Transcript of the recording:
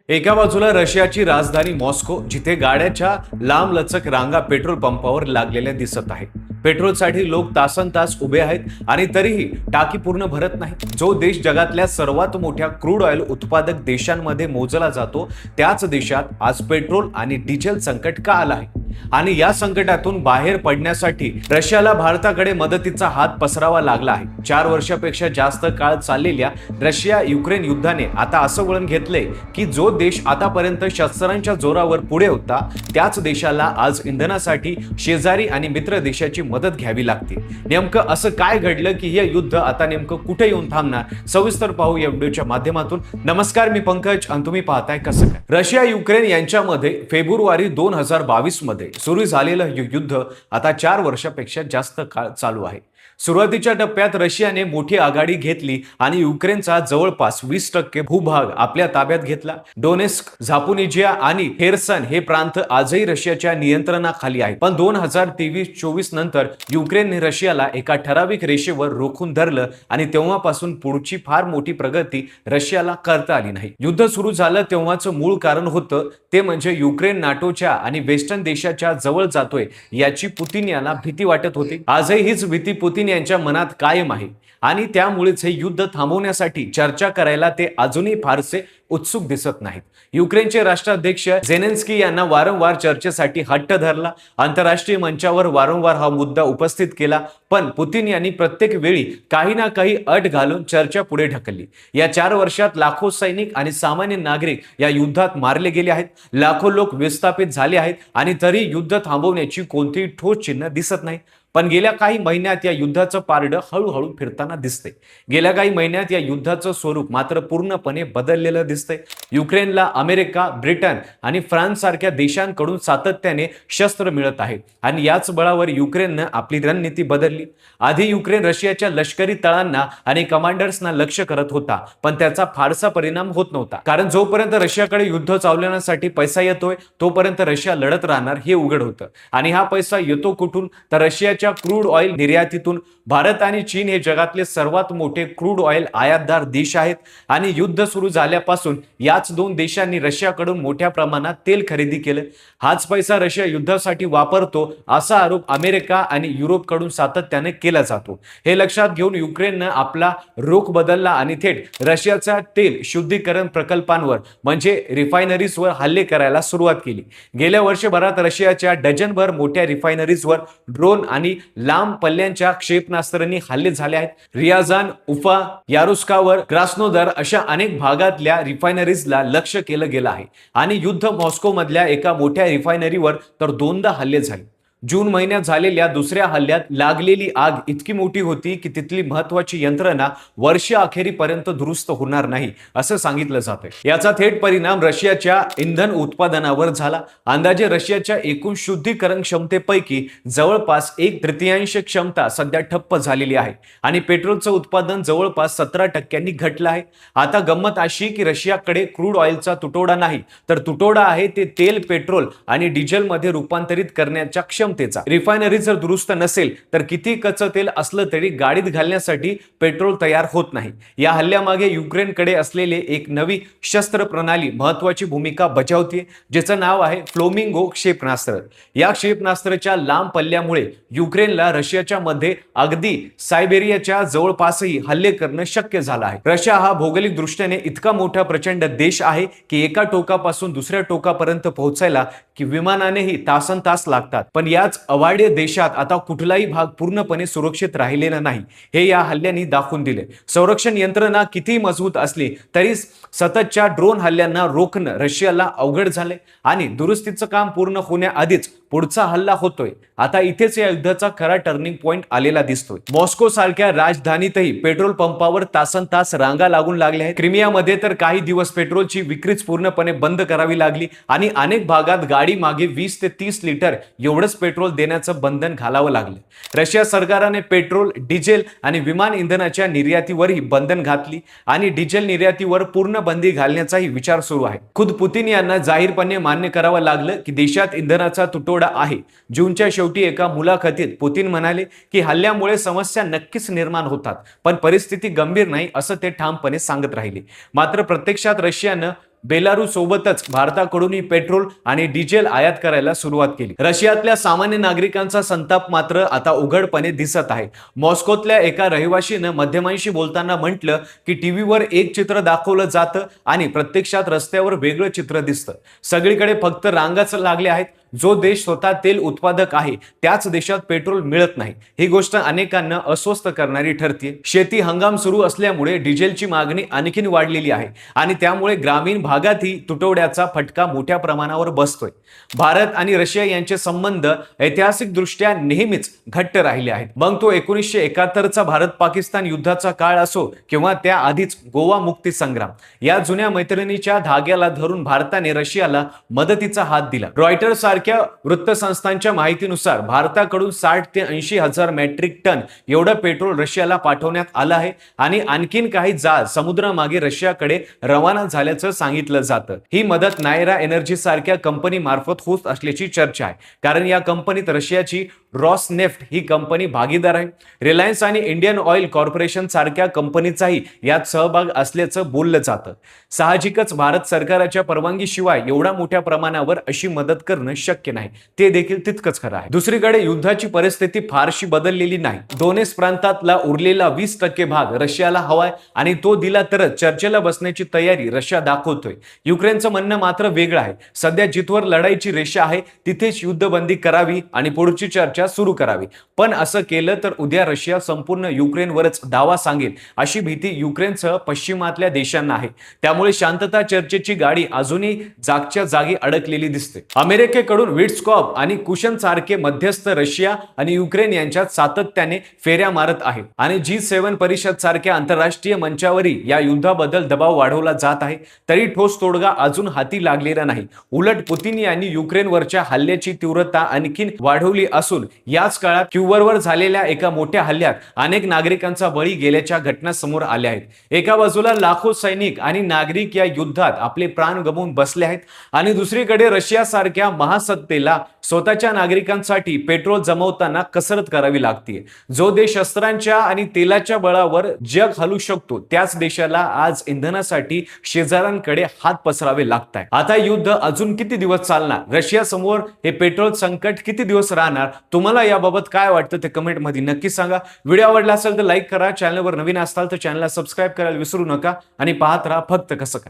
एका बाजूला रशियाची राजधानी मॉस्को, जिथे गाड्याच्या लांबलचक रांगा पेट्रोल पंपावर लागलेल्या दिसत आहेत. पेट्रोलसाठी लोक तासनतास उभे आहेत आणि तरीही टाकी पूर्ण भरत नाही. जो देश जगातल्या सर्वात मोठ्या क्रूड ऑइल उत्पादक देशांमध्ये मोजला जातो, त्याच देशात आज पेट्रोल आणि डिझेल संकट का आलं आहे? आणि या संकटातून बाहेर पडण्यासाठी रशियाला भारताकडे मदतीचा हात पसरावा लागला आहे. 4 वर्षापेक्षा जास्त काळ चाललेल्या रशिया युक्रेन युद्धाने आता असं वळण घेतलंय की जो देश आतापर्यंत शस्त्रांच्या जोरावर पुढे होता, त्याच देशाला आज इंधनासाठी शेजारी आणि मित्र देशाची मदत घ्यावी लागते. नेमकं असं काय घडलं की हे युद्ध आता नेमकं कुठे येऊन थांबणार? सविस्तर पाहू या व्हिडिओच्या माध्यमातून. नमस्कार, मी पंकज आणि तुम्ही पाहताय कसं काय. रशिया युक्रेन यांच्यामध्ये फेब्रुवारी 2022 मध्ये सुरू झालेलं युद्ध आता 4 वर्षापेक्षा जास्त काळ चालू आहे. सुरुवातीच्या टप्प्यात रशियाने मोठी आघाडी घेतली आणि युक्रेनचा जवळपास 20% भूभाग आपल्या ताब्यात घेतला. डोनेस्क, झापोरिझिया आणि हेर्सन हे प्रांत आजही रशियाच्या नियंत्रणाखाली आहेत. पण 2023-24 नंतर युक्रेनने रशियाला एका ठराविक रेषेवर रोखून धरलं आणि तेव्हापासून पुढची फार मोठी प्रगती रशियाला करता आली नाही. युद्ध सुरू झालं तेव्हाचं मूळ कारण होतं ते म्हणजे युक्रेन नाटोच्या आणि वेस्टर्न देशाच्या जवळ जातोय याची पुतिन यांना भीती वाटत होती. आजही हीच भीती पुतिन यांच्या मनात कायम आहे आणि त्यामुळेच हे युद्ध थांबवण्यासाठी चर्चा करायला ते अजूनही फारसे उत्सुक दिसत नाहीत. युक्रेनचे राष्ट्राध्यक्ष झेलेन्स्की यांना वारंवार चर्चेसाठी हट्ट धरला. आंतरराष्ट्रीय मंचावर वारंवार हा मुद्दा उपस्थित केला, पण पुतिन यांनी प्रत्येक वेळी काही ना काही अट घालून चर्चा पुढे ढकलली. या 4 वर्षात लाखो सैनिक आणि सामान्य नागरिक या युद्धात मारले गेले आहेत. लाखो लोक विस्थापित झाले आहेत आणि तरी युद्ध थांबवण्याची कोणतीही ठोस चिन्ह दिसत नाही. पण गेल्या काही महिन्यात या युद्धाचं पारडं हळूहळू फिरताना दिसते. गेल्या काही महिन्यात या युद्धाचं स्वरूप मात्र पूर्णपणे बदललेलं दिसतंय. युक्रेनला अमेरिका, ब्रिटन आणि फ्रान्स सारख्या देशांकडून सातत्याने शस्त्र मिळत आहे आणि याच बळावर युक्रेननं आपली रणनीती बदलली. आधी युक्रेन रशियाच्या लष्करी तळांना आणि कमांडर्सना लक्ष्य करत होता, पण त्याचा फारसा परिणाम होत नव्हता. कारण जोपर्यंत रशियाकडे युद्ध चालवण्यासाठी पैसा येतोय तोपर्यंत रशिया लढत राहणार हे उघड होतं. आणि हा पैसा येतो कुठून? तर रशियाच्या क्रूड ऑइल निर्यातीतून. भारत आणि चीन हे जगातले सर्वात मोठे क्रूड ऑइल आयातदार देश आहेत आणि युद्ध सुरू झाल्यापासून याच 2 देशांनी रशियाकडून मोठ्या प्रमाणात तेल खरेदी केलं. हाच पैसा रशिया युद्धासाठी वापरतो असा आरोप अमेरिका आणि युरोपकडून सातत्याने केला जातो. हे लक्षात घेऊन युक्रेननं आपला रुख बदलला आणि थेट रशियाच्या तेल शुद्धीकरण प्रकल्पांवर म्हणजे रिफायनरीजवर हल्ले करायला सुरुवात केली. गेल्या वर्षभरात रशियाच्या डझनभर मोठ्या रिफायनरीजवर ड्रोन आणि लांब पल्ल्यांच्या क्षेपणास्त्रांनी हल्ले झाले आहेत. रियाझान, उफा, यारुस्कावर, क्रास्नोदर अशा अनेक भागातल्या रिफायनरीजला लक्ष्य केलं गेलं आहे आणि युद्ध मॉस्को मधल्या एका मोठ्या रिफायनरीवर तर 2दा हल्ले झाले. जून महिन्यात झालेल्या दुसऱ्या हल्ल्यात लागलेली आग इतकी मोठी होती की तिथली महत्वाची यंत्रणा वर्षअखेरीपर्यंत दुरुस्त होणार नाही असं सांगितलं जातंय. याचा थेट परिणाम रशियाच्या इंधन उत्पादनावर झाला. अंदाजे रशियाच्या एकूण शुद्धीकरण क्षमतेपैकी जवळपास 1/3 क्षमता सध्या ठप्प झालेली आहे आणि पेट्रोलचं उत्पादन जवळपास 17% घटलं आहे. आता गंमत अशी की रशियाकडे क्रूड ऑइलचा तुटवडा नाही, तर तुटवडा आहे ते तेल, पेट्रोल आणि डिझेलमध्ये रूपांतरित करण्याच्या क्षमतेचा. रिफायनरी जर दुरुस्त नसेल तर किती कच्चं तेल असलं तरी गाडीत घालण्यासाठी पेट्रोल तयार होत नाही. या हल्ल्यामागे युक्रेनकडे असलेले एक नवी शस्त्र प्रणाली महत्वाची भूमिका बजावते, ज्याचं नाव आहे फ्लोमिंगो क्षेपणास्त्र. या क्षेपणास्त्राच्या लांब पल्ल्यामुळे युक्रेनला रशियाच्या मध्ये अगदी सायबेरियाच्या जवळपासही हल्ले करणं शक्य झालं आहे. रशिया हा भौगोलिक दृष्टीने इतका मोठा प्रचंड देश आहे की एका टोकापासून दुसऱ्या टोकापर्यंत पोहोचायला की विमानानेही तासनतास लागतात. पण याच अवाढव्य देशात आता कुठलाही भाग पूर्णपणे सुरक्षित राहिलेला नाही हे या हल्ल्याने दाखवून दिले. संरक्षण यंत्रणा किती मजबूत असली तरी सततच्या ड्रोन हल्ल्यांना रोखणं रशियाला अवघड झाले आणि दुरुस्तीचं काम पूर्ण होण्याआधीच पुढचा हल्ला होतोय. आता इथेच या युद्धाचा खरा टर्निंग पॉइंट आलेला दिसतोय. मॉस्को सारख्या राजधानीतही पेट्रोल पंपावर तासनतास रांगा लागून लागल्या आहेत. क्रिमियामध्ये तर काही दिवस पेट्रोलची विक्रीच पूर्णपणे बंद करावी लागली आणि अनेक भागात गाडी मागे 20 ते 30 लिटर एवढंच पेट्रोल देण्याचं बंधन घालावं लागलं. रशिया सरकारने पेट्रोल, डिझेल आणि विमान इंधनाच्या निर्यातीवरही बंधन घातली आणि डिझेल निर्यातीवर पूर्ण बंदी घालण्याचाही विचार सुरू आहे. खुद पुतिन यांना जाहीरपणे मान्य करावं लागलं की देशात इंधनाचा तुटवडा आहे. जूनच्या शेवटी एका मुलाखतीत पुतिन म्हणाले की हल्ल्यामुळे समस्या नक्कीच निर्माण होतात, पण परिस्थिती गंभीर नाही असं ते ठामपणे सांगत राहिले. मात्र प्रत्यक्षात रशियानं बेलारूस सोबतच भारताकडूनही पेट्रोल आणि डिझेल आयात करायला सुरुवात केली. रशियातल्या सामान्य नागरिकांचा संताप मात्र आता उघडपणे दिसत आहे. मॉस्कोतल्या एका रहिवाशीनं माध्यमांशी बोलताना म्हटलं की टीव्हीवर एक चित्र दाखवलं जातं आणि प्रत्यक्षात रस्त्यावर वेगळं चित्र दिसतं. सगळीकडे फक्त रांगाच लागले आहेत. जो देश स्वतः तेल उत्पादक आहे त्याच देशात पेट्रोल मिळत नाही. ही गोष्ट अनेकांना अस्वस्थ करणारी ठरते. शेती हंगाम सुरू असल्यामुळे डिझेलची मागणी आणखीन वाढलेली आहे आणि त्यामुळे ग्रामीण भागातही तुटवड्याचा फटका मोठ्या प्रमाणावर बसतोय. भारत आणि रशिया यांचे संबंध ऐतिहासिकदृष्ट्या नेहमीच घट्ट राहिले आहेत. मग तो 1971चा भारत पाकिस्तान युद्धाचा काळ असो किंवा त्याआधीच गोवा मुक्ती संग्राम, या जुन्या मैत्रिणीच्या धाग्याला धरून भारताने रशियाला मदतीचा हात दिला. रॉयटर्स सारख्या वृत्तसंस्थांच्या माहितीनुसार भारताकडून 60 ते 80 हजार मेट्रिक टन एवढं पेट्रोल रशियाला पाठवण्यात आलं आहे आणि आणखीन काही जहाज समुद्रामागे रशियाकडे रवाना झाल्याचं सांगितलं जातं. ही मदत नायरा एनर्जी सारख्या कंपनी मार्फत होत असल्याची चर्चा आहे, कारण या कंपनीत रशियाची रॉसनेफ्ट ही कंपनी भागीदार आहे. रिलायन्स आणि इंडियन ऑइल कॉर्पोरेशन सारख्या कंपनीचाही यात सहभाग असल्याचं बोललं जातं. साहजिकच भारत सरकारच्या परवानगीशिवाय एवढ्या मोठ्या प्रमाणावर अशी मदत करणं शक्य नाही. ते देखील तितकंच खरं आहे. दुसरीकडे युद्धाची परिस्थिती फारशी बदललेली नाही. दोनेत्स्क प्रांतातला उरलेला 20% भाग रशियाला हवाय आणि तो दिला तरच चर्चेला बसण्याची तयारी रशिया दाखवतोय. युक्रेनचं म्हणणं मात्र वेगळं आहे. सध्या जिथवर लढाईची रेषा आहे तिथेच युद्धबंदी करावी आणि पुढची चर्चा सुरू करावी. पण असं केलं तर उद्या रशिया संपूर्ण युक्रेनवरच दावा सांगेल अशी भीती युक्रेनसह पश्चिमातल्या देशांना आहे. त्यामुळे शांतता चर्चेची गाडी अजूनही जागच्या जागी अडकलेली दिसते. अमेरिकेकडून विट्स्कॉफ आणि कुशन सारखे मध्यस्थ रशिया आणि युक्रेन यांच्यात सातत्याने फेऱ्या मारत आहेत आणि G7 परिषद सारख्या आंतरराष्ट्रीय मंचावरही या युद्धाबद्दल दबाव वाढवला जात आहे. तरी ठोस तोडगा अजून हाती लागलेला नाही. उलट पुतिन यांनी युक्रेनवरच्या हल्ल्याची तीव्रता आणखीन वाढवली असून याच काळात क्यूवरवर झालेल्या एका मोठ्या हल्ल्यात अनेक नागरिकांचा बळी गेल्याच्या घटना समोर आल्या आहेत. एका बाजूला लाखो सैनिक आणि नागरिक या युद्धात आपले प्राण गमावून बसले आहेत आणि दुसरीकडे रशिया सारख्या महासत्तेला स्वतःच्या नागरिकांसाठी पेट्रोल जमवताना कसरत करावी लागते. जो देश शस्त्रांच्या आणि तेलाच्या बळावर जग हलवू शकतो त्याच देशाला आज इंधनासाठी शेजाऱ्यांकडे हात पसरावे लागत आहे. आता युद्ध अजून किती दिवस चालणार? रशिया समोर हे पेट्रोल संकट किती दिवस राहणार? तुम्हाला याबाबत काय वाटतं ते कमेंट मध्ये नक्की सांगा. व्हिडिओ आवडला असेल तर लाईक करा. चॅनलवर नवीन असाल तर चॅनलला सबस्क्राईब करायला विसरू नका आणि पाहत राहा फक्त कसं काय.